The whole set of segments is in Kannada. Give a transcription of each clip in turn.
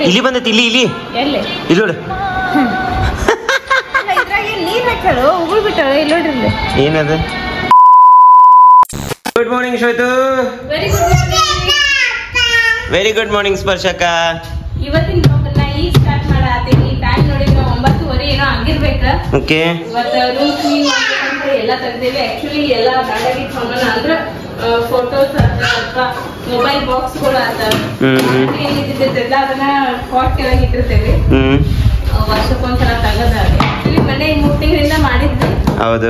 ಇಲ್ಲಿ ಬಂದೈತಿ ಇಲ್ಲಿ ಇಲ್ಲಿ ಎಲ್ಲಿ ಇಲ್ಲಿ ನೋಡು ನೀರ್ ಹಾಕ್ಯಾಳು ಉಗುಳ್ ಬಿಟ್ಟಾಳು ಇಲ್ಲಿ ನೋಡ್ರಿ ಏನದು good morning Shwetu very good morning ಸ್ಪರ್ಶಕ ಇವತ್ತಿನ ಬ್ಲಾಗ್ನ ಈಗ ಸ್ಟಾರ್ಟ್ ಮಾಡಾತೀನಿ ಟೈಮ್ ನೋಡಿದ್ರೆ 9:30 ಏನೋ ಆಗಿರ್ಬೇಕ ಓಕೆ ಇವತ್ತು ರೂಮ್ ಕ್ಲೀನ್ ಮಾಡ್ಬೇಕಂತ ಎಲ್ಲ ತೆಗ್ದೇವಿ ಆಕ್ಚುಲಿ ಎಲ್ಲ ಗಾಡಿಗೆ ಸಾಮಾನು ಅಂದ್ರೆ ಫೋಟೋಸ್ ಅಥವಾ ಮೊಬೈಲ್ ಬಾಕ್ಸ್ ಗಳು ಆತಾವ ಏನಿದ್ದಿದ್ದೆಲ್ಲ ಅದನ್ನ ಕಾಟ್ ಕೆಳಗೆ ಇಟ್ಟಿರ್ತೇವೆ ವರ್ಷಕ್ಕೊಂದ್ಸಲ ತಗದ ಆಕ್ಚುಲಿ ಮನೆ 3 ತಿಂಗಳಿಂದ ಮಾಡಿದ್ವಿ ಹೌದು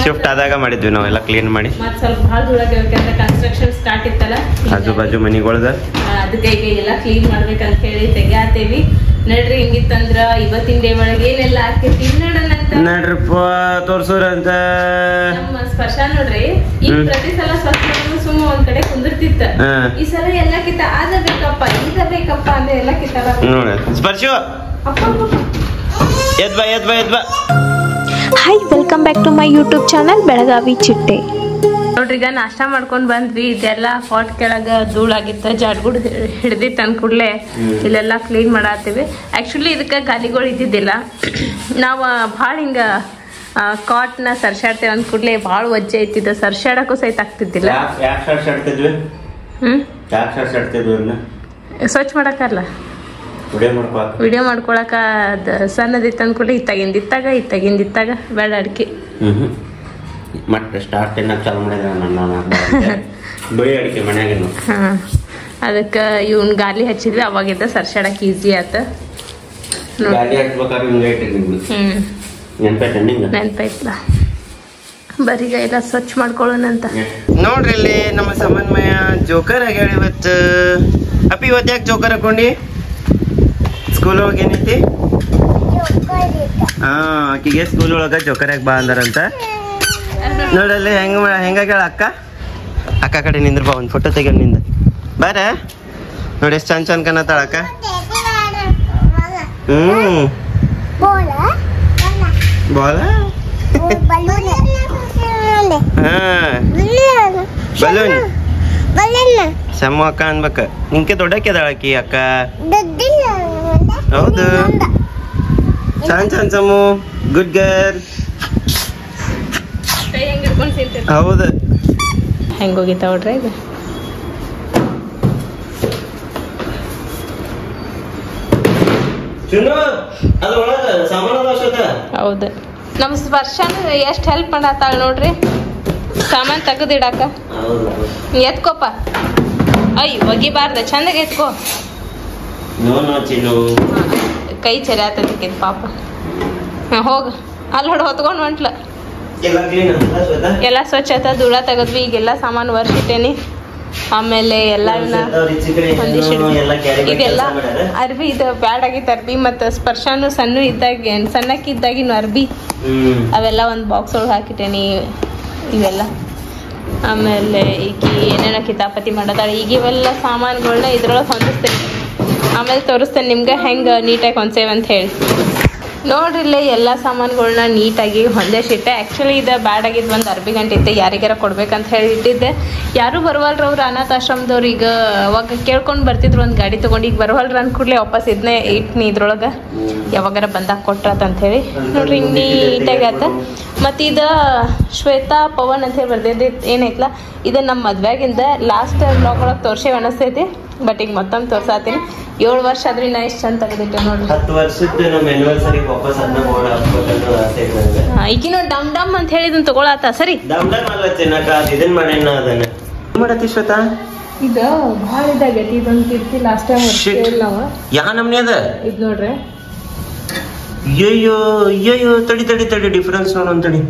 ಶಿಫ್ಟ್ ಆದಾಗ ಮಾಡಿದ್ವಿ ನಾವೆಲ್ಲ ಕ್ಲೀನ್ ಮಾಡಿ ಮತ್ತೆ ಸ್ವಲ್ಪ ಭಾಳ ಧೂಳಾಗಿರ್ಬೇಕಂದ್ರೆ ಕನ್ಸ್ಟ್ರಕ್ಷನ್ ಸ್ಟಾರ್ಟ್ ಇತ್ತಲ್ಲ ಆಜು ಬಾಜು ಮನಿಗಳದ ಅದಕ್ಕೆ ಈಗ ಎಲ್ಲ ಕ್ಲೀನ್ ಮಾಡ್ಬೇಕಂತ ಹೇಳಿ ತೆಗ್ಯಾತೇವಿ ನಡ್ರಿ ಹಿಂಗಿತ್ತಂದ್ರ ಇವತ್ತಿನ ಡೇ ಒಳಗೆ ಏನೆಲ್ಲ ಆಕೈತಿ ನೋಡೋಣ ಅಂತ ನಡ್ರಪ್ಪ ತೋರ್ಸೋರಂತ ನಮ್ಮ ಸ್ಪರ್ಶ ನೋಡ್ರಿ ಈಗ ಪ್ರತಿ ಸಲ ಸ್ವಚ್ಛ ಸುಮ್ಮ ಒಂದ್ ಕಡೆ ಕುಂದಿರ್ತಿತ್ತ ಈ ಸಲ ಎಲ್ಲಕ್ಕಿಂತ ಅದ ಬೇಕಪ್ಪ ಇದ ಬೇಕಪ್ಪ ಅಂದ್ರೆ ಎಲ್ಲಕ್ಕಿಂತ ನೋಡ ಸ್ಪರ್ಶು ಎದ್ ಬಾ hi welcome back to my YouTube channel Belagavi ಚಿಟ್ಟೆ. ನೋಡ್ರಿ ಈಗ ನಾಷ್ಟ ಮಾಡ್ಕೊಂಡ್ ಬಂದ್ವಿ ಇದೆಲ್ಲ ಪಾಟ್ ಕೆಳಗ ಧೂಳಾಗಿತ್ತ ಜಾಡ್ಗುಡ್ ಹಿಡ್ದಿತ್ತು ಅಂದ್ಕೂಡ್ಲೆ ಇಲ್ಲೆಲ್ಲ ಕ್ಲೀನ್ ಮಾಡಾತೀವಿ ಆಕ್ಚುಲಿ ಇದಕ್ಕೆ ಗಾಲಿಗಳು ಇದ್ದಿದ್ದಿಲ್ಲ ನಾವು ಭಾಳ ಹಿಂಗ ಕಾಟ್ನ ಸರ್ಸಾಡ್ತೇವೆ ಅಂದ್ಕೂಡ್ಲೆ ಭಾಳ ವಜ್ಜೆ ಐತಿದ್ದ ಸರ್ಸಾಡಕ್ಕೂ ಸಹಿತ ಆಗ್ತಿದ್ದಿಲ್ಲ ಸ್ವಚ್ಛ ಮಾಡಕ್ಕಲ್ಲ ವಿಡಿಯೋ ಮಾಡ್ಕೊಳಕ ಸಣ್ಣದಿತ್ತು ಅಂದ್ಕೂಡ್ಲೆ ಇತ್ತಾಗಿಂದಿತ್ತಾಗ ಬೇಡ ಅಡಿಕೆ ಮತ್ತೆ ಸ್ಟಾರ್ಟ್ ತಿನ್ನಕ್ಕೆ ಚಾಲು ಮಾಡಿದ್ರೆ ಬಿಳಿ ಅಡಿಕೆ ಮನ್ಯಾಗೇನು ಅದಕ್ಕೆ ಇವ್ನ ಗಾಲಿ ಹಚ್ಚಿದ್ವಿ ಅವಾಗಿದ್ದ ಸರ್ಸಾಡಕ್ಕೆ ಈಸಿ ಆತ ಗಾಲಿ ಹಚ್ಬೇಕಾದ್ರೆ ಹಿಂಗೆ ಇಟ್ಟಿದ್ದೀನಿ ನೆನಪೈತ್ಲ ಬರೀಗ ಎಲ್ಲ ಸ್ವಚ್ಛ ಮಾಡ್ಕೊಳ್ಳೋಣಂತ ನೋಡ್ರಿ ಇಲ್ಲಿ ನಮ್ಮ ಸಮನ್ವಯ ಜೋಕರ್ ಆಗ್ಯಾಳ ಇವತ್ತು ಅಪ್ಪಿ ಇವತ್ತು ಯಾಕೆ ಜೋಕರ್ ಹಾಕೊಂಡಿ ಸ್ಕೂಲ್ ಒಳಗೆ ಏನೈತಿ ಆಕಿಗೆ ಸ್ಕೂಲ್ ಒಳಗ ಜೋಕರ್ ಯಾಕೆ ಬಾ ಅಂದಾರಂತ ನೋಡಲ್ಲಿ ಹೆಂಗಾಗ್ಯಾಳ ಅಕ್ಕ ಕಡೆ ನಿಂದ್ರ ಬಾ ಒಂದು ಫೋಟೋ ತೆಗ್ಯಾರ ನಿಂದ ಬಾರ ನೋಡಿ ಎಷ್ಟು ಚಂದ ಕಾಣತ್ತಾಳ ಅಕ್ಕ ಬಾಲ ಬಲೂನ್ ಸಮ್ಮ ಅಕ್ಕ ಅನ್ಬೇಕ ನಿಂಕೆ ದೊಡ್ಡಕ್ಕೆದಾಳ ಆಕಿ ಅಕ್ಕ ಹೌದು ಚಂದ ಸಮ್ಮು ಗುಡ್ ಗರ್ಲ್ ಹೌದು ಹೆಂಗೋಗಿತ್ತ ನೋಡ್ರಿ ಇದು ಹೌದು ನಮ್ಮ ಸ್ಪರ್ಶನ ಎಷ್ಟು ಹೆಲ್ಪ್ ಮಾಡತ್ತಾಳ ನೋಡ್ರಿ ಸಾಮಾನು ತೆಗೆದಿಡಾಕ ಎತ್ಕೋಪ ಅಯ್ಯ ಒಗಿಬಾರ್ದ ಚಂದಾಗಿ ಎತ್ಕೋ ಕೈ ಚರಿ ಆತದಕ್ಕೆ ಪಾಪ ಹೋಗ ಅಲ್ಲಿ ಹೊಡ್ ಹೊತ್ಕೊಂಡು ಹೊಂಟ್ಲ ಎಲ್ಲ ಸ್ವಚ್ಛ ಆತ ಧೂಳ ತೆಗದ್ವಿ ಈಗೆಲ್ಲ ಸಾಮಾನು ವರ್ಷಿಟ್ಟೇನಿ ಆಮೇಲೆ ಎಲ್ಲ ಇದೆಲ್ಲ ಅರ್ಬಿ ಇದು ಬ್ಯಾಡ್ ಆಗಿತ್ತು ಅರ್ಬಿ ಮತ್ತು ಸ್ಪರ್ಶನು ಸಣ್ಣಕ್ಕಿದ್ದಾಗಿನ ಅರ್ಬಿ ಅವೆಲ್ಲ ಒಂದು ಬಾಕ್ಸ್ ಒಳಗೆ ಹಾಕಿಟ್ಟೇನಿ ಇವೆಲ್ಲ ಆಮೇಲೆ ಈಗ ಏನೇನೋ ಕಿತಾಪತಿ ಮಾಡೋದಾಳೆ ಈಗ ಇವೆಲ್ಲ ಸಾಮಾನುಗಳನ್ನ ಇದ್ರೊಳಗೆ ಹೊಂದಿಸ್ತೇನೆ ಆಮೇಲೆ ತೋರಿಸ್ತೇನೆ ನಿಮ್ಗೆ ಹೆಂಗೆ ನೀಟಾಗಿ ಹೊಂದ್ಸೇವೆ ಅಂತ ಹೇಳಿ ನೋಡ್ರಿ ಇಲ್ಲೇ ಎಲ್ಲ ಸಾಮಾನುಗಳನ್ನ ನೀಟಾಗಿ ಹೊಂದೇಸಿಟ್ಟೆ ಆ್ಯಕ್ಚುಲಿ ಇದು ಬ್ಯಾಡ್ ಆಗಿದ್ದು ಒಂದು ಅರ್ಬಿ ಗಂಟೆ ಇತ್ತು ಯಾರಿಗಾರ ಕೊಡ್ಬೇಕಂತ ಹೇಳಿ ಇಟ್ಟಿದ್ದೆ ಯಾರೂ ಬರವಲ್ರ ಅವ್ರು ಅನಾಥಾಶ್ರಮದವ್ರು ಈಗ ಅವಾಗ ಕೇಳ್ಕೊಂಡು ಬರ್ತಿದ್ರು ಒಂದು ಗಾಡಿ ತೊಗೊಂಡು ಈಗ ಬರವಲ್ರ ಅಂದ್ಕೂಡ್ಲೆ ವಾಪಸ್ ಇದನ್ನೇ ಇಟ್ನಿ ಇದ್ರೊಳಗೆ ಯಾವಾಗಾರ ಬಂದಾಗ ಕೊಟ್ರಾತಂತ ಹೇಳಿ ನೋಡ್ರಿ ಹಿಂಗೆ ನೀಟಾಗಿ ಆತ ಮತ್ತು ಇದು ಶ್ವೇತಾ ಪವನ್ ಅಂತ ಹೇಳಿ ಬರ್ದಿದ್ದು ಏನೈತಲ್ಲ ಇದು ನಮ್ಮ ಮದ್ವೆಗಿಂದ ಲಾಸ್ಟ್ ಬ್ಲಾಗ್ ಒಳಗೆ ತೋರ್ಸೇವೆ ಅನಿಸ್ತೈತಿ ಬಟ್ ಈಗ ಮತ್ತೊಮ್ಮೆ ತೋರ್ಸಾತೀನಿ 7 ವರ್ಷ ಆದ್ರೆ ನಾ ಎಷ್ಟು ಚಂದ ತೆಗೆದಿಟ್ಟೆ ನೋಡ್ರಿ 10 ವರ್ಷದ ನಮ್ಮ ಆನಿವರ್ಸರಿ ವಾಪಸ್ ಅದನ್ನ ಓಡ ಹಾಕಬೇಕು ಆಸೆ ಇದೆ ಈಗಿನ ಡಮ್ ಅಂತ ಹೇಳಿದನ್ ತಗೊಳಾತ ಸರಿ ಡಮ್ ಅಲ್ಲ ತಿನ್ನಕ ಇದನ್ನ ಮಾಡೇನ ಅದನ್ನ ಮಾಡತಿ ಶ್ವೇತಾ ಇದು ಭಾಳ ಇದಾಗೈತಿ ಇದೊಂದು ಕಿರ್ತಿ ಲಾಸ್ಟ್ ಟೈಮ್ ವರ್ಷಿಲ್ಲ ನಾವು ಯಾ ನಮ್ನಿ ಅದ ಇದು ನೋಡ್ರಿ ಅಯ್ಯೋ ತಡಿ ಡಿಫರೆನ್ಸ್ ನೋಡೋಣ ತಡಿ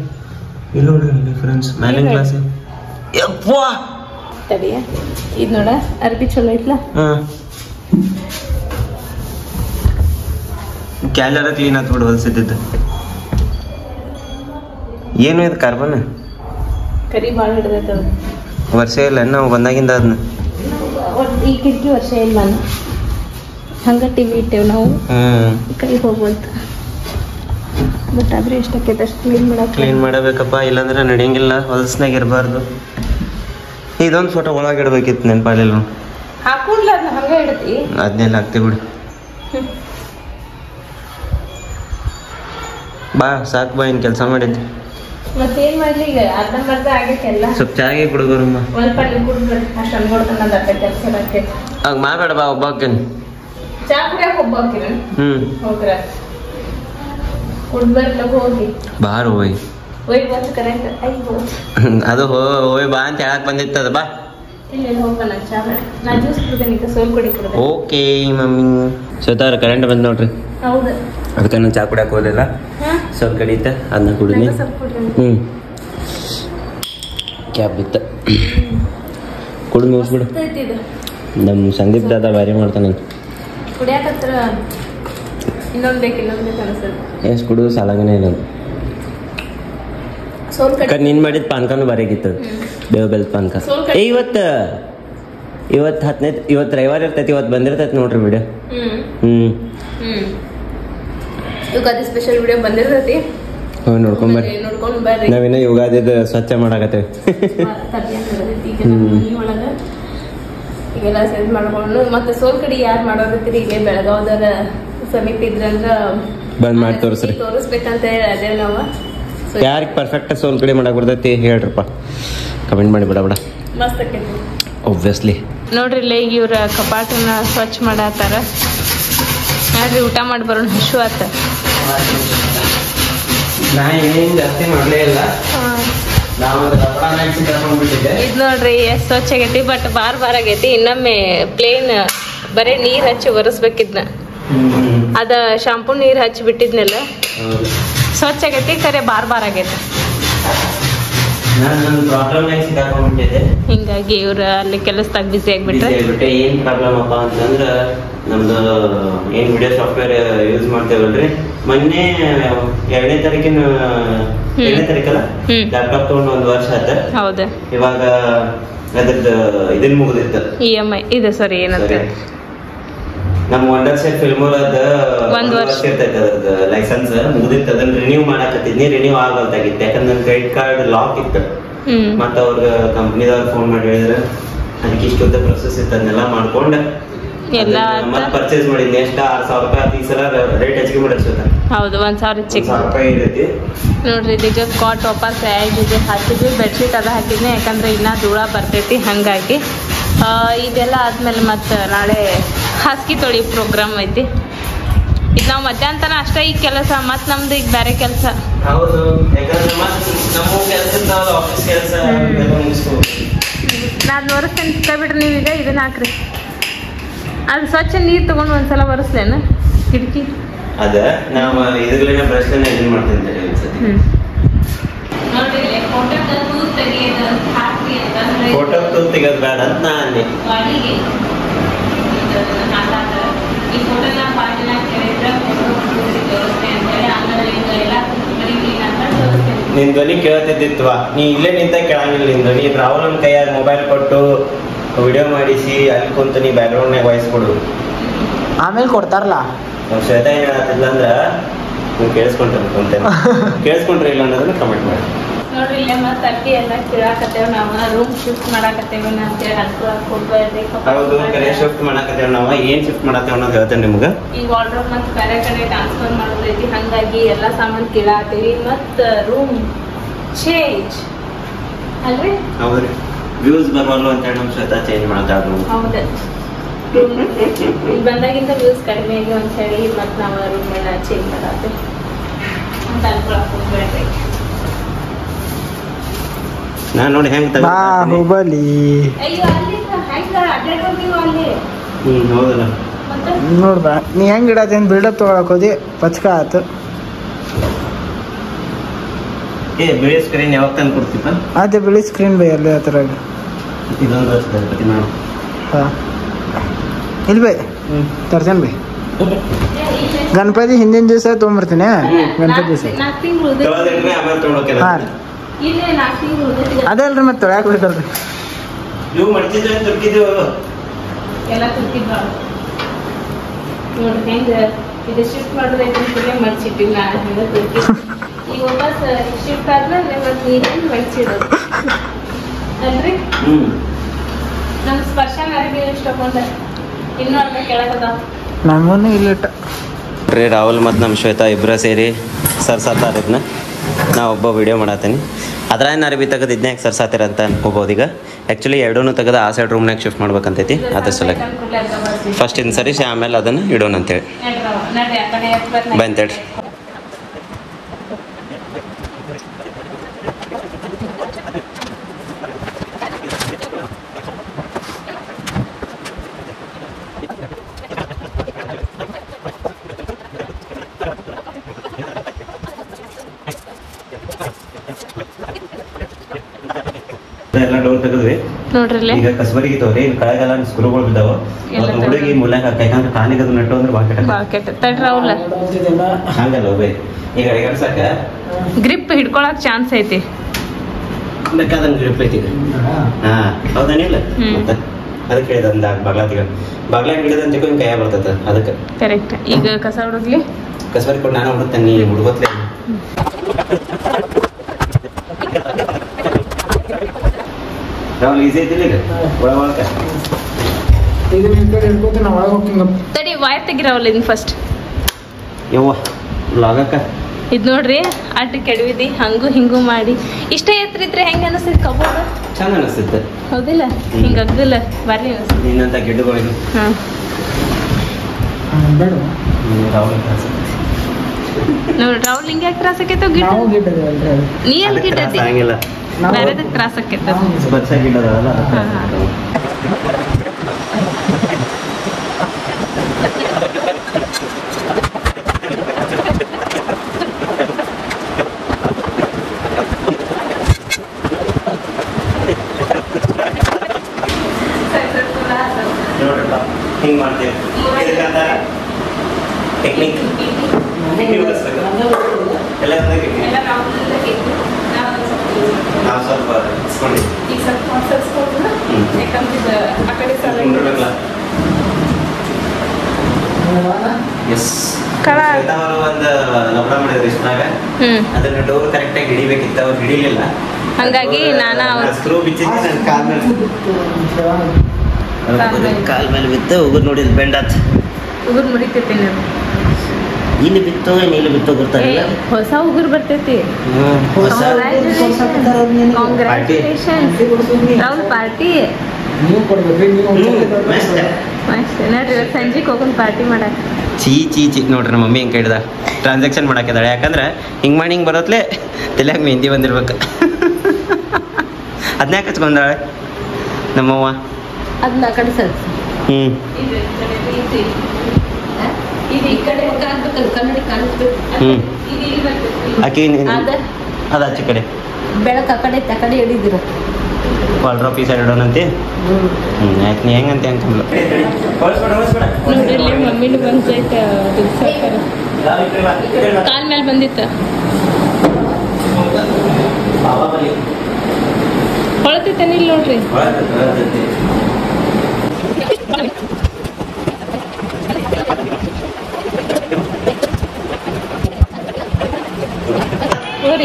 ಇಲ್ಲಿ ನೋಡ್ರಿ ಡಿಫರೆನ್ಸ್ ಮ್ಯಾಲಿಂಗ್ ಕ್ಲಾಸ್ ಯಪ್ಪಾ ತಡಿ ಇದು ನೋಡ ಅರ್ಬಿ ಚಲೋ ಐತ್ಲ ಕ್ಯಾಲರ ಕ್ಲೀನ್ ಆತ್ ಬಿಡು ಹೊಲ್ಸಿದ್ದು ಏನು ಇದು ಕಾರ್ಬನ್ ಕರಿ ಭಾಳ ಹಿಡ್ದೈತೆ ವರ್ಷ ಇಲ್ಲ ನಾವು ಬಂದಾಗಿಂದ ಅದನ್ನ ಈ ಕಿಟಕಿ ವರ್ಷ ಇಲ್ಲ ನಾನು ಹಂಗ ಟಿವಿ ಇಟ್ಟೇವ್ ನಾವು ಕೈ ಹೋಗುವಂತ ಬಟ್ ಆದ್ರೆ ಎಷ್ಟಕ್ಕೆ ಅಷ್ಟು ಕ್ಲೀನ್ ಮಾಡಬೇಕಪ್ಪ ಇಲ್ಲಾಂದ್ರೆ ನಡೆಯಂಗಿಲ್ಲ ಹೊಲ್ಸ್ನಾಗ ಇರಬಾರ್ದು ಇದೊಂದು ಫೋಟೋ ಒಳಗೆ ಇಡ್ಬೇಕಿತ್ತು ನೆನಪಾಲಿಲ್ಲ ಹಾಕೊಂಡ್ಲ ಅದನ್ನ ಹಂಗ ಇಡತಿ ಅದನ್ನೆಲ್ಲ ಹಾಕ್ತಿ ಬಿಡು ಬಾ ಸಾಕು ಬಾ ಇನ್ನು ಕೆಲಸ ಮಾಡಿದ್ದೆ ಮತ್ತೇನ್ ಮಾಡ್ಲಿ ಈಗ ಅರ್ಧಂಬರ್ಧ ಆಗೈತೆಲ್ಲ ಸ್ವಲ್ಪ ಚಾಗೆ ಕುಡುಗರಮ್ಮ ಸ್ವಲ್ಪ ಅಲ್ಲಿ ಕುಡ್ಬಿಡ್ರಿ ಅಷ್ಟು ಅನ್ಕೊಡ್ತಾನ ಅದ ಕೆಲಸ ಆಕೈತಿ ಆಗ ಮಾಡಬೇಡ ಬಾ ಒಬ್ಬಾಕೇನು ಚಾ ಕುಡಿಯಕ್ಕೆ ಹೋಗ್ಬಾಕಿರ ಹೋಗ್ರ ಕುಡ್ಬರ್ಲ ಹೋಗಿ ಬಾರು ಹೋಯ್ ಬಂದು ಕರೆಂಟ್ ಅಯ್ಯೋ ಅದು ಹೋಯ್ ಬಾ ಅಂತ ಹೇಳಕ್ ಬಂದಿತ್ತದ ಬಾ ಇಲ್ಲ ಹೋಗೋಣ ಚಾ ಮಾಡಿ ನಾ ಜ್ಯೂಸ್ ಕುಡ್ದೇನೆ ಈಗ ಸೋಲ್ ಕುಡಿ ಕುಡ್ದೆ ಓಕೆ ಮಮ್ಮಿ ಸ್ವತಃ ಕರೆಂಟ್ ಬಂದು ನೋಡ್ರಿ ಹೌದು ಅದಕ್ಕೆ ನಾನು ಚಾ ಕುಡಿಯಕ್ಕೆ ಹೋಗಲಿಲ್ಲ ಸ್ವಲ್ಪ ಕಡಿತ ಅದನ್ನ ಕುಡಿದ್ನಿ ಕ್ಯಾಬ್ ಬಿತ್ತ ಕುಡಿದು ಮುಗಿಸ್ಬಿಡು ನಮ್ಮ ಸಂದೀಪ್ ದಾದ ಭಾರಿ ಮಾಡ್ತಾನೆ ಕುಡಿಯಾಕತ್ರ ಇನ್ನೊಂದು ಬೇಕು ಅನ್ಸತ್ತೆ ಎಷ್ಟು ಕುಡಿದು ಸಾಲಾಗನೇ ಇಲ್ಲ ನೀನ್ ಮಾಡಿದ ಪಾನ್ಕನು ಬರೀಗಿತ್ತು ಬೇವು ಬೆಲ್ದ ಪಾನ್ಕ ಇವತ್ತು 10ನೇ ಇವತ್ತು ರವಿವಾರ ಇರ್ತೈತಿ ಇವತ್ತು ಬಂದಿರ್ತೈತಿ ನೋಡ್ರಿ ವಿಡಿಯೋ ಯುಗಾದಿ ಸ್ಪೆಷಲ್ ವಿಡಿಯೋ ಬಂದಿರ್ತೈತಿ ನೋಡ್ಕೊಂಡ್ ಬರ್ರಿ ನಾವಿನ್ನ ಯುಗಾದಿದ ಸ್ವಚ್ಛ ಮಾಡಾಕತ್ತೇವಿ ಈಗೆಲ್ಲ ಸೆಟ್ ಮಾಡ್ಕೊಂಡು ಮತ್ತೆ ಸೋಲ್ ಕಡೆ ಯಾರು ಮಾಡೋದತ್ತೀರಿ ಈಗ ಬೆಳಗಾವದರ ಸಮೀಪ ಇದ್ರಂದ್ರ ಬಂದ್ ಮಾಡಿ ತೋರಿಸ್ಬೇಕಂತ ಹೇಳಿ ಅದೇ ನಾವು ಯಾರಿಗೆ ಪರ್ಫೆಕ್ಟ್ ಸೋಲ್ ಕಡೆ ಮಾಡಕ್ ಬರ್ತೈತಿ ಹೇಳ್ರಪ್ಪ ಕಮೆಂಟ್ ಮಾಡಿ ಬಿಡ ಮಸ್ತ್ ಆಕೈತಿ ಒಬ್ವಿಯಸ್ಲಿ ನೋಡ್ರಿ ಇಲ್ಲ ಈಗ ಇವ್ರ ಕಪಾಟನ್ನ ಸ್ವಚ್ಛ ಮಾಡತ್ತಾರ ನೋಡ್ರಿ ಊಟ ಮಾಡಿ ಬರೋಣ ಹಶು ಆತ ನಾ ಏನೇನು ಜಾಸ್ತಿ ಮಾಡಲೇ ಇಲ್ಲ ಇದ್ ನೋಡ್ರಿ ಎಷ್ಟ್ ಸ್ವಚ್ಛ ಆಗೈತಿ ಬಟ್ ಬಾರ್ ಆಗೈತಿ ಇನ್ನೊಮ್ಮೆ ಪ್ಲೇನ್ ಬರೇ ನೀರ್ ಹಚ್ಚಿ ಒರೆಸ್ಬೇಕಿದ್ನ ಅದ ಶಾಂಪೂ ನೀರ್ ಹಚ್ಚಿ ಬಿಟ್ಟಿದ್ನೆಲ್ಲ ಸ್ವಚ್ಛ ಆಗೈತಿ ಖರೆ ಬಾರ್ ಆಗೈತಿ ಹಿಂಗಾಗಿ ಇವ್ರ ಅಲ್ಲಿ ಕೆಲಸದಾಗ ಬಿಸಿ ಆಗ್ಬಿಟ್ರೆ ಏನ್ ಪ್ರಾಬ್ಲಮ್ ಅಪ್ಪ ಅಂತಂದ್ರ ನಮ್ದು ಏನ್ ವಿಡಿಯೋ ಸಾಫ್ಟ್ವೇರ್ ಯೂಸ್ ಮಾಡ್ತೇವಲ್ರಿ ಮೊನ್ನೆ 2ನೇ ತಾರೀಕಿನ ಲ್ಯಾಪ್ಟಾಪ್ ತಗೊಂಡು 1 ವರ್ಷ ಆಯ್ತ. ಹೌದ ಇವಾಗ ಅದ್ರದ್ದು ಇದನ್ ಮುಗಿದಿತ್ತು EMI ಇದು ಸರಿ ಏನಂತ ನಮ್ ವಂಡರ್ ಸೆಟ್ ಫಿಲ್ಮೋರ್ ಅದ 1 ವರ್ಷ ಇರ್ತೈತೆ ಅದ್ರದ್ದು ಲೈಸೆನ್ಸ್ ಮುಗಿದಿತ್ತು ಅದನ್ನ ರಿನ್ಯೂ ಮಾಡಾಕತ್ತಿದ್ನಿ ರಿನ್ಯೂ ಆಗಲ್ದಾಗಿತ್ತು ಯಾಕಂದ್ರೆ ನನ್ನ ಕ್ರೆಡಿಟ್ ಕಾರ್ಡ್ ಲಾಕ್ ಇತ್ತು ಮತ್ತ ಅವ್ರ ಕಂಪ್ನಿದವ್ರು ಫೋನ್ ಮಾಡಿ ಹೇಳಿದ್ರೆ ಅದಕ್ಕೆ ಇಷ್ಟೊಂದು ಪ್ರೊಸೆಸ್ ಇತ್ತು ಅದನ್ನೆಲ್ಲ ಮಾಡ್ಕೊಂಡು ಮತ್ತೆ ಪರ್ಚೇಸ್ ಮಾಡಿದ್ನಿ ಎಷ್ಟ 6,000 ರೂಪಾಯಿ ಈ ಸಲ ರೇಟ್ ಹೆಚ್ಚಿಗೆ ಮಾಡಿಸ್ತ ಹೌದು 1,000 ಹೆಚ್ಚಿಗೆ ನೋಡ್ರಿ ಇದೀಗ ಕಾಟ್ ವಾಪಸ್ ಇದು ಹಾಕಿದ್ವಿ ಬೆಡ್ಶೀಟ್ ಅದ ಹಾಕಿದ್ನಿ ಯಾಕಂದ್ರೆ ಇನ್ನ ಧೂಳ ಬರ್ತೈತಿ ಹಂಗಾಗಿ ಇದೆಲ್ಲ ಆದ್ಮೇಲೆ ಮತ್ತೆ ನಾಳೆ ಹಾಸಿಗೆ ತೊಳಿ ಪ್ರೋಗ್ರಾಮ್ ಐತಿ ಇದು ನಾವು ಮಧ್ಯಾಹ್ನ ತನ ಅಷ್ಟೇ ಈಗ ಕೆಲಸ ಮತ್ತೆ ನಮ್ದು ಈಗ ಬೇರೆ ಕೆಲಸ ಹೌದು ನಾನು ಒರೆಸ್ತೇನೆ ಬಿಡ್ರಿ ನೀವೀಗ ಇದನ್ನ ಹಾಕ್ರಿ ಅದು ಸ್ವಚ್ಛ ನೀರು ತಗೊಂಡು ಒಂದ್ಸಲ ಒರೆಸ್ಲೇನ ಕಿಟಕಿ ಅದ ನಾವು ಇದ್ರಲ್ಲೇ ಬ್ರಷ್ನ ಇದನ್ನ ಮಾಡ್ತೇನೆ ಫೋಟೋ ತೆಗೆದು ಬೇಡ ಅಂತ ನಾನು ನಿನ್ ಧ್ವನಿ ಕೇಳ್ತಿದ್ದಿತ್ವಾ ನೀ ಇಲ್ಲೇ ನಿಂತ ಕೇಳಂಗಿಲ್ಲ ನಿನ್ ಧ್ವನಿ ರಾಹುಲ್ ಕೈಯಾಗ ಮೊಬೈಲ್ ಕೊಟ್ಟು ವಿಡಿಯೋ ಮಾಡಿಸಿ ಅಲ್ಲಿ ಕುಂತ ನೀ ಬ್ಯಾಕ್ಗ್ರೌಂಡ್ನಾಗ ವಾಯ್ಸ್ ಕೊಡು ಆಮೇಲೆ ಕೊಡ್ತಾರಲ್ಲ ಶ್ವೇತಾ ಏನ್ ಹೇಳತ್ತಿಲ್ಲ ಅಂದ್ರ ನೀವು ಕೇಳಿಸ್ಕೊಂಡ್ರೆ ಇಲ್ಲ ಅನ್ನೋದನ್ನ ಕಮೆಂಟ್ ಮಾಡಿ ನೋಡ್ರಿ ಇಲ್ಲೇ ಮತ್ತೆ ಅಕ್ಕಿ ಎಲ್ಲ ಕಿಳಾಕತ್ತೇವ್ ನಾವು ರೂಮ್ ಶಿಫ್ಟ್ ಮಾಡಾಕತ್ತೇವ ಅಂತೇಳಿ ಅನ್ಕೊಳ್ಬೇಡ್ರಿ. ಹೌದು ಕರೆ ಶಿಫ್ಟ್ ಮಾಡಾಕತ್ತೇವ್ ನಾವು ಏನ್ ಶಿಫ್ಟ್ ಮಾಡತ್ತೇವ್ ಅನ್ನೋದು ಹೇಳ್ತೇನೆ ನಿಮ್ಗೆ. ಈಗ ಆರ್ಡರ್ ಮತ್ತೆ ಬೇರೆ ಕಡೆ ಟ್ರಾನ್ಸ್ಫರ್ ಮಾಡೋದೈತಿ ಹಂಗಾಗಿ ಎಲ್ಲಾ ಸಾಮಾನು ಕಿಳಾತೀವಿ ಮತ್ತ ರೂಮ್ ಚೇಂಜ್ ಅಲ್ರಿ. ಹೌದ್ರಿ ವ್ಯೂಸ್ ಬರವಲ್ಲು ಅಂತ ಹೇಳಿ ನಮ್ ಶ್ವೇತಾ ಚೇಂಜ್ ಮಾಡ್ತಾರ. ಹೌದ ಇಲ್ಲಿ ಬಂದಾಗಿಂದ ವ್ಯೂಸ್ ಕಡಿಮೆ ಆಗಿ ಅಂತ ಹೇಳಿ ಮತ್ತೆ ನಾವು ರೂಮ್ ಎಲ್ಲ ಚೇಂಜ್ ಮಾಡಾತೀವಿ ಅಂತ ಅನ್ಕೊಳಕ್ ಹೋಗ್ಬೇಡ್ರಿ. ನಾನ್ ನೋಡಿ ಹೆಂಗ್ ಬಾಹುಬಲಿ ಹೌದಲ್ಲ ನೋಡ್ಬಾ ನೀ ಹೆಂಗ್ ಇಡತ್ತೇನ್ ಬಿಲ್ಡಪ್ ತಗೊಳಕ್ ಹೋದಿ ಪಚ್ಕ ಆತು. ಬಿಳಿ ಸ್ಕ್ರೀನ್ ಯಾವಾಗ ತಂದು ಕೊಡ್ತೀಪ ಅದೇ ಬಿಳಿ ಸ್ಕ್ರೀನ್ ಬೈ ಅಲ್ಲೇ ಹತ್ರ ಇದೊಂದು ಹಾ ಇಲ್ಲಿ ಬೈ ತರ್ತೇನೆ ಬೈ. ಗಣಪತಿ ಹಿಂದಿನ ದಿವಸ ತೊಗೊಂಬರ್ತೀನಿ ಗಣಪತಿ ದಿವಸ. ಹಾಂ ಅದೇ ಅಲ್ರಿ ಮತ್ತೆ ತೊಳ್ಯಾಕ ಬೇಕಲ್ರಿ. ನೀವು ಮಡ್ಚಿದ್ರೆ ತುರ್ಕಿದ್ದೀವಿ ಎಲ್ಲ ತುರ್ಕಿದ್ವ ನೋಡಿ ಹೆಂಗ ಇದು ಶಿಫ್ಟ್ ಮಾಡೋದೈತೆ ಮಡ್ಚಿಟ್ಟಿವಿ ನಾ ಹೆಂಗ ತುರ್ಕಿ ಈಗ ವಾಪಸ್ ಶಿಫ್ಟ್ ಆದ್ಮೇಲೆ ಮತ್ತೆ ನೀರೇನು ಮಡ್ಚಿಡೋದು ಅಲ್ರಿ. ನಮ್ ಸ್ಪರ್ಶ ಅರಿವಿ ಇಷ್ಟಕೊಂಡ ಇನ್ನೂ ಅರ್ಧ ಕೆಳಗದ ನಮಗೂ ಇಲ್ಲಿಟ್ಟ ನೋಡ್ರಿ ರಾಹುಲ್ ಮತ್ತು ನಮ್ಮ ಶ್ವೇತಾ ಇಬ್ಬರ ಸೇರಿ ಸರ್ಸಾತಾರ ಇದನ್ನ ನಾ ಒಬ್ಬ ವಿಡಿಯೋ ಮಾಡತ್ತೀನಿ. ಅದ್ರಾಗ ಅರ್ಬಿ ತೆಗೆದು ಇದನ್ನ ಯಾಕೆ ಸರ್ಸಾತಿರ ಅಂತ ಅನ್ಕೋಬೋದು. ಈಗ ಆ್ಯಕ್ಚುಲಿ ಎರಡೂ ತೆಗೆದು ಆ ಸೈಡ್ ರೂಮ್ನಾಗ ಶಿಫ್ಟ್ ಮಾಡ್ಬೇಕಂತೈತಿ. ಅದ್ರ ಸಲಕ್ಕೆ ಫಸ್ಟ್ ಇನ್ನು ಸರಿಸಿ ಆಮೇಲೆ ಅದನ್ನು ಇಡೋಣ ಅಂತೇಳಿ ಬಂತೇಳ್ರಿ. ಎಲ್ಲ ಡೋರ್ ತೆಗೆದ್ವಿ ನೋಡ್ರಿ. ಈಗ ಕಸಬರಿಗೆ ತೋರಿ ಕಳೆಗೆಲ್ಲ ಸ್ಕ್ರೂಗಳು ಬಿದ್ದಾವ. ಹುಡುಗಿ ಮುಲ್ಲಾಗ ಯಾಕಂದ್ರೆ ಕಾಲಿಗೆ ಅದು ನಟ್ಟು ಅಂದ್ರೆ ಹಂಗಲ್ಲ ಈಗ ಎಗರ್ಸಕ ಗ್ರಿಪ್ ಹಿಡ್ಕೊಳಕ್ ಚಾನ್ಸ್ ಐತಿ. ಬೇಕಾದಂಗೆ ಗ್ರಿಪ್ ಐತಿ. ಹಾ ಹೌದಾನಿಲ್ಲ ಮತ್ತೆ ಅದಕ್ಕೆ ಹೇಳಿದ ಬಾಗ್ಲಾಗ ಹಿಡಿದಂತ ಹಿಂಗೆ ಕೈಯ ಬರ್ತೈತೆ ಅದಕ್ಕೆ ಕರೆಕ್ಟ್. ಈಗ ಕಸ ಹುಡುಗ್ಲಿ ಕಸಬರಿ ಕೊಟ್ಟು ನಾನು ಹುಡುಕ್ತೇನೆ. ನೀ ಹುಡುಗತ್ಲೆ ರಾಹುಲ್ ಈಸಿ ಐತಿಲ್ಲ ಈಗ ಒಳಗ ತಡಿ ವಾಯ್ ತೆಗಿರವಲ್ಲ ಇದನ್ನ ಫಸ್ಟ್. ಯವ್ವ ಲಾಗಕ್ಕ ಇದ್ ನೋಡ್ರಿ ಅಡ್ಡ ಕೆಡವಿದಿ ಹಂಗು ಹಿಂಗು ಮಾಡಿ ಇಷ್ಟ ಎತ್ತರ ಇದ್ರೆ ಹೆಂಗ ಅನಿಸ್ತೈತಿ ಕಬೋರ್ಡ್? ಚಂದ ಅನಿಸ್ತೈತೆ ಹೌದಿಲ್ಲ? ಹಿಂಗ ಅಗ್ದಿಲ್ಲ ಬಾರಿ ಅನಿಸ್ತೈತಿ. ನಿನ್ನಂತ ಗಿಡ್ಡಗಳಿಗೆ ನೋಡಿ ರಾಹುಲ್ ಹಿಂಗೆ ಯಾಕೆ ತ್ರಾಸ ಆಕೈತವ ಗಿಡ್ಡ? ನೀ ಎಲ್ಲಿ ಗಿಡ್ಡದಿ? ಬೇರೆದಕ್ಕೆ ತ್ರಾಸ ಆಕೈತ. ಹಿಂಗೆ ಮಾಡ್ತೀವಿ ಟೆಕ್ನಿಕ್ ಎಲ್ಲ ನಾವು ಸ್ವಲ್ಪ ಅವರು ಒಂದು ಲಪಡ ಮಾಡಿದ್ರು ಇಷ್ಟನಾಗ. ಅದನ್ನ ಡೋರ್ ಕರೆಕ್ಟ್ ಆಗಿ ಹಿಡಿಬೇಕಿತ್ತು, ಅವ್ರು ಹಿಡಿಲಿಲ್ಲ. ಹಂಗಾಗಿ ನಾನು ಸ್ಕ್ರೂ ಬಿಚ್ಚಿದ್ದೆ ನನ್ನ ಕಾಲ್ ಮೇಲೆ ಬಿತ್ತು. ಉಗುರು ನೋಡಿದ್ ಬೆಂಡಾತ್ ಉಗುರು ಮುರಿತೈತಿ. ಇಲ್ಲಿ ಬಿತ್ತು ಇಲ್ಲಿ ಬಿತ್ತು ಗೊತ್ತಾಗಿಲ್ಲ. ಹೊಸ ಉಗುರು ಬರ್ತೈತಿ. ರಾಹುಲ್ ಪಾರ್ಟಿ ನೋಡ್ರಿ ಸಂಜೆಗೆ ಹೋಗೋಣ ಪಾರ್ಟಿ ಮಾಡಕ್. ಚೀ ನೋಡ್ರಿ ನಮ್ಮ ಮಮ್ಮಿ ಹೆಂಗೆ ಕೇಳಿದ ಟ್ರಾನ್ಸಾಕ್ಷನ್ ಮಾಡಾಕಿದಾಳೆ. ಯಾಕಂದ್ರೆ ಹಿಂಗೆ ಮಾಡಿ ಹಿಂಗೆ ಬರೋತ್ಲೆ ತಲೆಯಾಗ ಮೆಹಂದಿ ಬಂದಿರ್ಬೇಕು. ಅದನ್ನ ಯಾಕೆ ಹಚ್ಕೊಂಡಾಳೆ ನಮ್ಮವ್ವ. ಅದನ್ನ ಕಡೆ ಸರ್ ಆಕಿ ಅದ ಆಚೆ ಕಡೆ ಬೆಳಕ ಆ ಕಡೆ ಹಿಡಿದಿರ ವಾಲ್ಡ್ರಾಪ್ ಈ ಸೈಡ್ ಇಡೋಣಂತೆ. ಆಯ್ತು ನೀ ಹೆಂಗಂತ ಹೆಂಗಲ್ಲ ನೋಡ್ರಿ ಮಮ್ಮಿನೂ ಬಂದೈತೆ. ಕಾಲ್ ಮೇಲೆ ಬಂದಿತ್ತ ಹೊಳತೈತೇನ ಇಲ್ಲಿ ನೋಡ್ರಿ.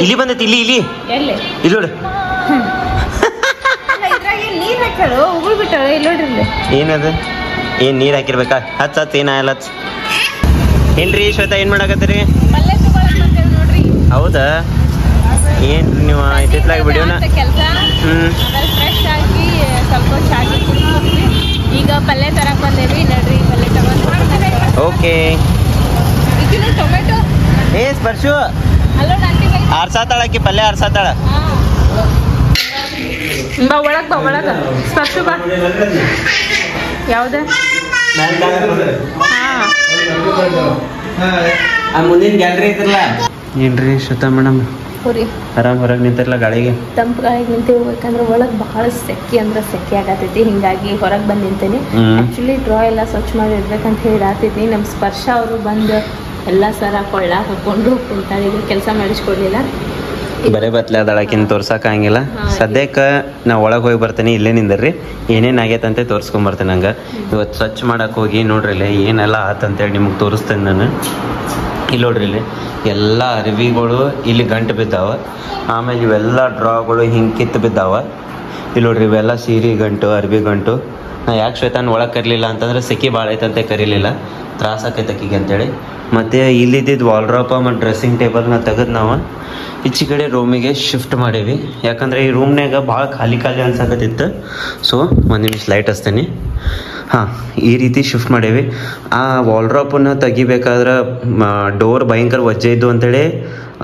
ಇಲ್ಲಿ ಬಂದೈತಿ ಇಲ್ಲಿ ಇಲ್ಲಿ ಎಲ್ಲಿ ಇಲ್ಲಿ ನೋಡು. ನೀರ್ ಹಾಕ್ಯಾಳು ಉಗುಳು ಬಿಟ್ಟಾಳ. ಇಲ್ಲಿ ನೋಡ್ರಿ ಏನದು ಏನ್ ನೀರ್ ಹಾಕಿರ್ಬೇಕಾ? ಹಚ್ಚ ಏನಾಗಲ್ಲ ಹಚ್ಚ. ಏನ್ರಿ ಶ್ವೇತಾ ಏನ್ ಮಾಡಾಕತ್ತೀರಿ? ನೋಡ್ರಿ. ಹೌದಾ? ಏನ್ರಿ ನೀವು ಇತ್ತಿತ್ಲಾಗ ವಿಡಿಯೋನ ಫ್ರೆಶ್ ಆಗಿ ಸ್ವಲ್ಪ ಚಾಗಿ ಕುಡಿದ್ವಿ. ಈಗ ಪಲ್ಯ ತರಕ್ ಬಂದೇವಿ. ನೋಡ್ರಿ ಪಲ್ಯ ತಗೊಂಡು ಓಕೆ. ಟೊಮೆಟೊ ಏ ಸ್ಪರ್ಶು ಆರ್ಸಾತಾಳಕಿ ಪಲ್ಯ ಆರ್ಸಾತಾಳ. ಬಾ ಒಳಗ್ ಬಾ ಒಳಗ ಸ್ಪರ್ಶು ಬಾ. ಯಾವ್ದ ಮುಂದಿನ ಗ್ಯಾಲರಿ ಐತಿರಲ್ಲ. ಏನ್ರಿ ಶ್ವೇತಾ ಮೇಡಮ್ ಆರಾಮ್ ಹೊರಗೆ ನಿಂತಿರಲ್ಲ ಗಾಳಿಗೆ? ತಂಪು ಗಾಳಿಗೆ ನಿಂತಿರ್ಬೇಕಂದ್ರೆ ಒಳಗೆ ಬಹಳ ಸೆಕೆ ಅಂದ್ರೆ ಸೆಕೆ ಆಗತೈತಿ. ಹಿಂಗಾಗಿ ಹೊರಗೆ ಬಂದು ನಿಂತೇನೆ. ಆಕ್ಚುಲಿ ಡ್ರಾ ಎಲ್ಲ ಸ್ವಚ್ಛ ಮಾಡಿ ಇಡ್ಬೇಕಂತ ಹೇಳಾತಿದ್ನಿ. ನಮ್ಮ ಸ್ಪರ್ಶ ಅವರು ಬಂದು ಎಲ್ಲ ಸರ ಕೊಳ್ಳ ಹಾಕೊಂಡು ಕುಂತಾಳೆ. ಈಗ ಕೆಲಸ ಮಾಡಿಸ್ಕೊಡ್ಲಿಲ್ಲ. ಬರೇ ಬತ್ಲೆ ಅದಳಕಿನ್ ತೋರ್ಸಕ್ ಹಂಗಿಲ್ಲ. ಸದ್ಯಕ್ಕೆ ನಾ ಒಳಗೆ ಹೋಗಿ ಬರ್ತೀನಿ. ಇಲ್ಲೇ ನಿಂದರ್ರಿ ಏನೇನ್ ಆಗೈತಂತೆ ತೋರ್ಸ್ಕೊಂಬರ್ತೇನೆ. ನಂಗೆ ಇವತ್ತು ಸ್ವಚ್ಛ ಮಾಡಕ್ ಹೋಗಿ ನೋಡ್ರಿ ಇಲ್ಲಿ ಏನೆಲ್ಲ ಆತಂತೇಳಿ ನಿಮ್ಗೆ ತೋರಿಸ್ತೇನೆ ನಾನು. ಇಲ್ಲಿ ನೋಡ್ರಿ ಇಲ್ಲಿ ಎಲ್ಲ ಅರಿವಿಗಳು ಇಲ್ಲಿ ಗಂಟು ಬಿದ್ದಾವ. ಆಮೇಲೆ ಇವೆಲ್ಲ ಡ್ರಾಗಳು ಹಿಂಗೆ ಕಿತ್ತು ಬಿದ್ದಾವ. ಇಲ್ಲಿ ನೋಡ್ರಿ ಇವೆಲ್ಲ ಸೀರೆ ಗಂಟು ಅರ್ಬಿ ಗಂಟು ನಾ ಯಾಕೆ ಶ್ವೇತಾನ್ ಒಳಗೆ ಕರೀಲಿಲ್ಲ ಅಂತಂದ್ರೆ ಸೆಕೆ ಭಾಳ ಐತಂತೆ ಕರೀಲಿಲ್ಲ, ತ್ರಾಸ ಆಕೈತೆ ಆಕಿಗೆ ಅಂತೇಳಿ. ಮತ್ತು ಇಲ್ಲಿದ್ದಿದ್ದು ವಾಲ್ಡ್ರಾಪ ಮತ್ತು ಡ್ರೆಸ್ಸಿಂಗ್ ಟೇಬಲ್ನ ತೆಗೆದು ನಾವು ಈಚೆ ಕಡೆ ರೂಮಿಗೆ ಶಿಫ್ಟ್ ಮಾಡೀವಿ. ಯಾಕಂದರೆ ಈ ರೂಮ್ನಾಗ ಭಾಳ ಖಾಲಿ ಅನ್ಸಕತ್ತಿತ್ತು. ಸೊ ಒಂದು ನಿಮಿಷ ಲೈಟ್ ಹಚ್ತೇನೆ. ಹಾಂ, ಈ ರೀತಿ ಶಿಫ್ಟ್ ಮಾಡೀವಿ. ಆ ವಾಲ್ಡ್ರಾಪನ್ನು ತೆಗಿಬೇಕಾದ್ರೆ ಡೋರ್ ಭಯಂಕರ ವಜ್ಜೆ ಇದ್ದು ಅಂತೇಳಿ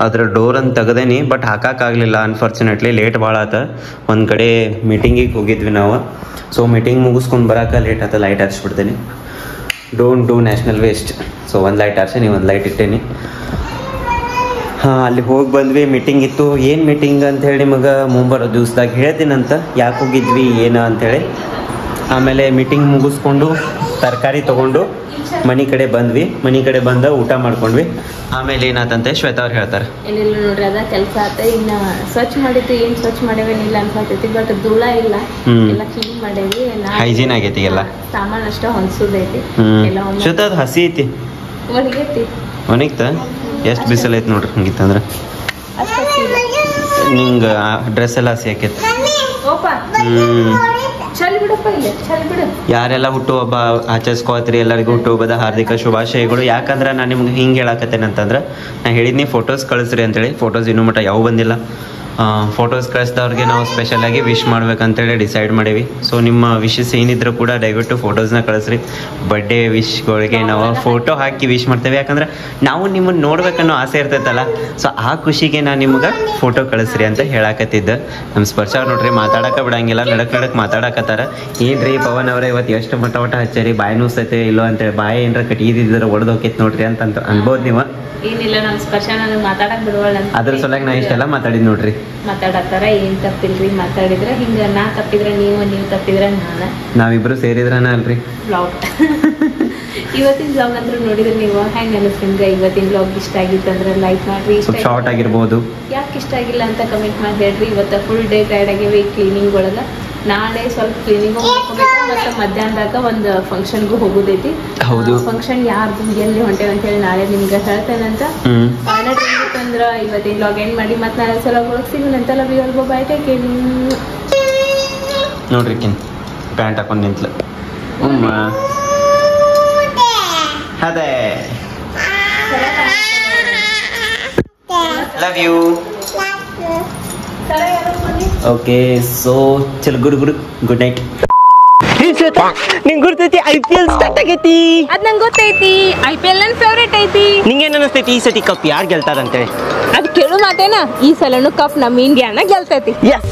ಅದ್ರ ಡೋರನ್ನು ತೆಗ್ದೇನಿ. ಬಟ್ ಹಾಕೋಕ್ಕಾಗಲಿಲ್ಲ, ಅನ್ಫಾರ್ಚುನೇಟ್ಲಿ ಲೇಟ್ ಭಾಳ ಆತ. ಒಂದು ಕಡೆ ಮೀಟಿಂಗಿಗೆ ಹೋಗಿದ್ವಿ ನಾವು. ಸೊ ಮೀಟಿಂಗ್ ಮುಗಿಸ್ಕೊಂಡು ಬರೋಕೆ ಲೇಟ್ ಆತ. ಲೈಟ್ ಹಚ್ಬಿಡ್ತೇನೆ. Don't do national waste. So ಒಂದು ಲೈಟ್ ಹರ್ಸೇನಿ, ಒಂದು ಲೈಟ್ ಇಟ್ಟೇನಿ. ಹಾಂ, ಅಲ್ಲಿ ಹೋಗಿ ಬಂದ್ವಿ. ಮೀಟಿಂಗ್ ಇತ್ತು. ಏನು ಮೀಟಿಂಗ್ ಅಂಥೇಳಿ ನಿಮಗೆ ಮುಂಬರೋ ದಿವ್ಸದಾಗ ಹೇಳ್ತೀನಂತ, ಯಾಕೆ ಹೋಗಿದ್ವಿ ಏನು ಅಂಥೇಳಿ. ಆಮೇಲೆ ಮೀಟಿಂಗ್ ಮುಗಿಸ್ಕೊಂಡು ತರಕಾರಿ ತೊಗೊಂಡು ಮನೆ ಕಡೆ ಬಂದ್ವಿ. ಮನೆ ಕಡೆ ಬಂದ ಊಟ ಮಾಡ್ಕೊಂಡ್ವಿ. ಆಮೇಲೆ ಏನಾತಂತೆ ಶ್ವೇತಾ ಅವ್ರು ಹೇಳ್ತಾರೆ. ಏನಿಲ್ಲ ನೋಡ್ರಿ, ಅದ ಕೆಲಸ ಆತ. ಇನ್ನು ಸ್ವಚ್ಛ ಮಾಡಿತ್ತು, ಏನು ಸ್ವಚ್ಛ ಮಾಡೇವೇನಿಲ್ಲ ಅನ್ಸತೈತಿ. ಬಟ್ ಧೂಳ ಇಲ್ಲ, ಎಲ್ಲ ಕ್ಲೀನ್ ಮಾಡೇವಿ. ಹೈಜೀನ್ ಆಗೈತಿ ಎಲ್ಲ. ಸಾಮಾನು ಅಷ್ಟ ಹೊಂದ್ಸೋದೈತಿ ಎಲ್ಲ. ಶ್ವೇತಾ ಅದು ಹಸಿ ಐತಿ, ಒಣಗೈತಿ. ಒಣಗ್ತ ಎಷ್ಟು ಬಿಸಿಲು ಐತಿ ನೋಡ್ರಿ. ಹಂಗಿತ್ತಂದ್ರೆ ಅಷ್ಟ ನಿಂಗೆ ಡ್ರೆಸ್ ಎಲ್ಲ ಹಸಿ ಆಕೈತಿ. ಚಲ್ ಬಿಡಪ್ಪ, ಇಲ್ಲ ಚಲ್ ಬಿಡು. ಯಾರೆಲ್ಲ ಹುಟ್ಟುಹಬ್ಬ ಆಚರಿಸ್ಕೋತ್ರಿ, ಎಲ್ಲರಿಗೂ ಹುಟ್ಟುಹಬ್ಬದ ಹಾರ್ದಿಕ ಶುಭಾಶಯಗಳು. ಯಾಕಂದ್ರೆ ನಾನು ನಿಮ್ಗೆ ಹಿಂಗೆ ಹೇಳಕತ್ತೇನೆ ಅಂತಂದ್ರೆ, ನಾನು ಹೇಳಿದ್ನಿ ಫೋಟೋಸ್ ಕಳಿಸ್ರಿ ಅಂತೇಳಿ. ಫೋಟೋಸ್ ಇನ್ನೂ ಮಟ್ಟ ಯಾವ ಬಂದಿಲ್ಲ. ಫೋಟೋಸ್ ಕಳಿಸ್ದವ್ರಿಗೆ ನಾವು ಸ್ಪೆಷಲಾಗಿ ವಿಶ್ ಮಾಡ್ಬೇಕಂತೇಳಿ ಡಿಸೈಡ್ ಮಾಡೀವಿ. ಸೊ ನಿಮ್ಮ ವಿಶಸ್ ಏನಿದ್ರು ಕೂಡ ದಯವಿಟ್ಟು ಫೋಟೋಸ್ನ ಕಳಿಸ್ರಿ. ಬರ್ಡೇ ವಿಶ್ಗಳಿಗೆ ನಾವು ಫೋಟೋ ಹಾಕಿ ವಿಶ್ ಮಾಡ್ತೇವೆ. ಯಾಕಂದ್ರೆ ನಾವು ನಿಮ್ಮನ್ನು ನೋಡ್ಬೇಕನ್ನೋ ಆಸೆ ಇರ್ತೈತಲ್ಲ. ಸೊ ಆ ಖುಷಿಗೆ ನಾನು ನಿಮ್ಗೆ ಫೋಟೋ ಕಳಿಸ್ರಿ ಅಂತ ಹೇಳಕತ್ತಿದ್ದೆ. ನಮ್ಮ ಸ್ಪರ್ಶ ಅವ್ರು ನೋಡ್ರಿ ಮಾತಾಡಕ್ಕೆ ಬಿಡಂಗಿಲ್ಲ, ನಡಕ್ ಮಾತಾಡಕತ್ತಾರ. ಏನ್ರಿ ಪವನ್ ಅವರೇ ಇವತ್ತು ಎಷ್ಟು ಮಟ ಹಚ್ಚರಿ, ಬಾಯಿ ನುಸ್ತೈತೆ ಇಲ್ಲೋ ಅಂತೇಳಿ. ಬಾಯಿ ಏನಾರ ಕಟ್ಟಿದ್ರೆ ಒಡೆದು ಹೋಕೈತೆ ನೋಡ್ರಿ ಅಂತ ಅನ್ಬೋದು ನೀವು. ಏನಿಲ್ಲ, ನಮ್ಮ ಸ್ಪರ್ಶ ನನಗೆ ಮಾತಾಡಕ್ ಬಿಡುವಳ ಅದ್ರ ಸಲುವಾಗಿ ನಾ ಇಷ್ಟೆಲ್ಲ ಮಾತಾಡಿದ್ ನೋಡ್ರಿ. ಮಾತಾಡತ್ತಾರ, ಏನ್ ತಪ್ಪಿಲ್ರಿ ಮಾತಾಡಿದ್ರೆ. ಹಿಂಗ ನಾ ತಪ್ಪಿದ್ರೆ ನೀವು ತಪ್ಪಿದ್ರೆ ನಾವಿಬ್ರು ಸೇರಿದ್ರನ ಅಲ್ರಿ ಬ್ಲಾಗ್. ಇವತ್ತಿನ ಬ್ಲಾಗ್ ಅಂದ್ರೆ ನೋಡಿದ್ರೆ ನೀವು ಹೆಂಗ್ ಅನಿಸ್ತಿದ್ರೆ, ಇವತ್ತಿನ ಬ್ಲಾಗ್ ಇಷ್ಟ ಆಗಿತ್ತಂದ್ರೆ ಲೈಕ್ ಮಾಡ್ರಿ. ಇಷ್ಟ ಶಾರ್ಟ್ ಆಗಿರ್ಬೋದು, ಯಾಕೆ ಇಷ್ಟ ಆಗಿಲ್ಲ ಅಂತ ಕಮೆಂಟ್ ಮಾಡಿ ಹೇಳ್ರಿ. ಇವತ್ತು ಫುಲ್ ಡೇ ಟೈರ್ಡ್ ಆಗಿವೆ ಕ್ಲೀನಿಂಗ್ ಒಳಗ. ನಾಳೆ ಸ್ವಲ್ಪ ಕ್ಲೀನಿಂಗು ಮಾಡ್ಕೋಬೇಕು. ಮತ್ತು ಮಧ್ಯಾಹ್ನದಾಗ ಒಂದು ಫಂಕ್ಷನ್ಗೂ ಹೋಗೋದೈತಿ. ಹೌದು, ಫಂಕ್ಷನ್ ಯಾರ್ದು ಎಲ್ಲಿ ಹೊಂಟೇವೆ ಅಂತ ಹೇಳಿ ನಾಳೆ ನಿಮ್ಗೆ ಹೇಳ್ತೇನಂತ. ಅಂದ್ರೆ ಇವತ್ತಿನ ಬ್ಲಾಗ್ ಎಂಡ್ ಮಾಡಿ ಮತ್ತೆ ನಾಳೆ ಸಲ ಒಳಗೆ ಸಿಗೋಣಂತ. Love you all, bye, take care. ನೋಡ್ರಿ ಪ್ಯಾಂಟ್ ಹಾಕೊಂಡು ನಿಂತ್ಲು. ಅದೇ ಲವ್ ಯು. ಓಕೆ, ಸೊ ಚಲೋ, ಗುಡ್ ನೈಟ್. ನಿಂಗೆ ಗುರ್ತೈತಿ IPL ಸ್ಟಾರ್ಟ್ ಆಗೈತಿ. ಅದ್ ನಂಗೆ ಗೊತ್ತೈತಿ. IPL ನನ್ನ ಫೇವ್ರೇಟ್ ಐತಿ. ನಿಂಗೇನು ಅನಿಸ್ತೈತಿ ಈ ಸತಿ ಕಪ್ ಯಾರು ಗೆಲ್ತಾರಂತೇಳಿ? ಅದು ಕೇಳು ಮಾತೇನ, ಈ ಸಲನು ಕಪ್ ನಮ್ಮ ಇಂಡಿಯಾನ ಗೆಲ್ತೈತಿ. Yes.